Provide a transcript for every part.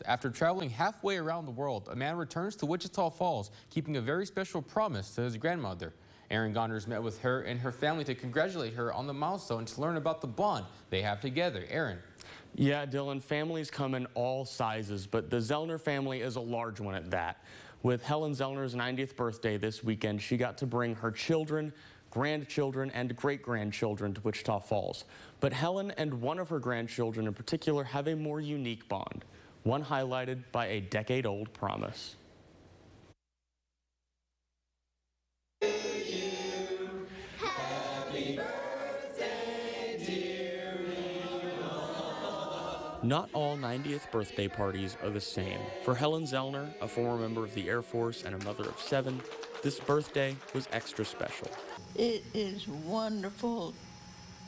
After traveling halfway around the world, a man returns to Wichita Falls, keeping a very special promise to his grandmother. Aaron Gonders met with her and her family to congratulate her on the milestone and to learn about the bond they have together. Aaron. Yeah, Dylan, families come in all sizes, but the Zellner family is a large one at that. With Helen Zellner's 90th birthday this weekend, she got to bring her children, grandchildren, and great-grandchildren to Wichita Falls. But Helen and one of her grandchildren in particular have a more unique bond, one highlighted by a decade-old promise. Not all 90th birthday parties are the same. For Helen Zellner, a former member of the Air Force and a mother of 7, this birthday was extra special. It is wonderful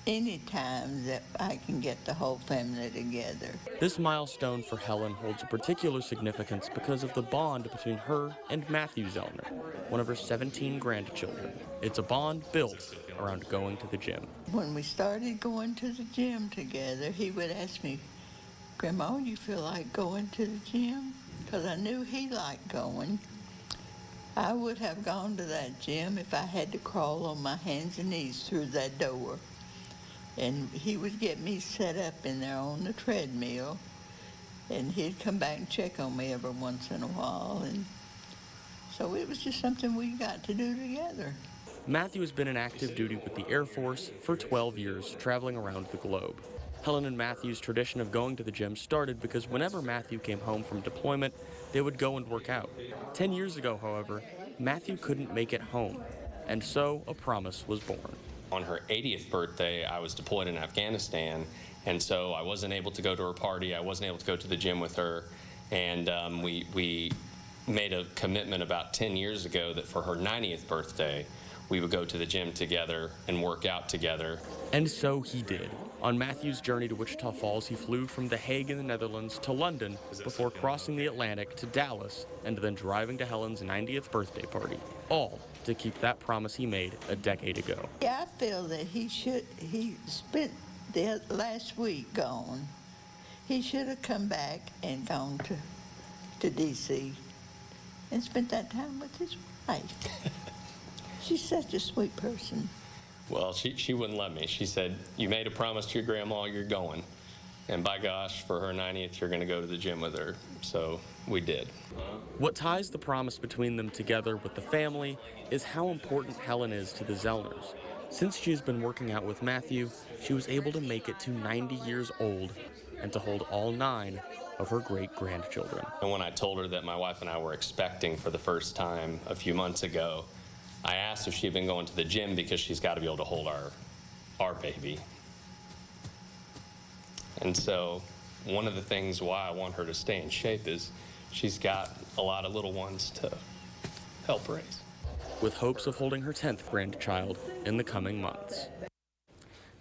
anytime that I can get the whole family together. This milestone for Helen holds a particular significance because of the bond between her and Matthew Zellner, one of her 17 grandchildren. It's a bond built around going to the gym. When we started going to the gym together, he would ask me, "Grandma, you feel like going to the gym?" Because I knew he liked going. I would have gone to that gym if I had to crawl on my hands and knees through that door. And he would get me set up in there on the treadmill, and he'd come back and check on me every once in a while. And so it was just something we got to do together. Matthew has been in active duty with the Air Force for 12 years, traveling around the globe. Helen and Matthew's tradition of going to the gym started because whenever Matthew came home from deployment, they would go and work out. 10 years ago, however, Matthew couldn't make it home, and so a promise was born. On her 80th birthday, I was deployed in Afghanistan, and so I wasn't able to go to her party. I wasn't able to go to the gym with her, and we made a commitment about 10 years ago that for her 90th birthday, we would go to the gym together and work out together. And so he did. On Matthew's journey to Wichita Falls, he flew from The Hague in the Netherlands to London before crossing the Atlantic to Dallas and then driving to Helen's 90th birthday party, all to keep that promise he made a decade ago. Yeah, I feel that he spent the last week gone. He should have come back and gone to D.C. and spent that time with his wife. She's such a sweet person. Well, she wouldn't let me. She said, "You made a promise to your grandma, you're going. And by gosh, for her 90th, you're going to go to the gym with her." So we did. What ties the promise between them together with the family is how important Helen is to the Zellners. Since she's been working out with Matthew, she was able to make it to 90 years old and to hold all 9 of her great-grandchildren. And when I told her that my wife and I were expecting for the first time a few months ago, I asked if she had been going to the gym because she's got to be able to hold our baby. And so one of the things why I want her to stay in shape is she's got a lot of little ones to help raise. With hopes of holding her 10th grandchild in the coming months.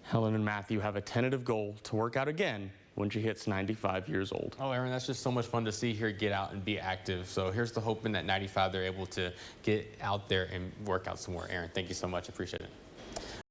Helen and Matthew have a tentative goal to work out again when she hits 95 years old. Oh, Aaron, that's just so much fun to see her get out and be active. So here's the hoping that 95 they're able to get out there and work out some more. Aaron, thank you so much. I appreciate it.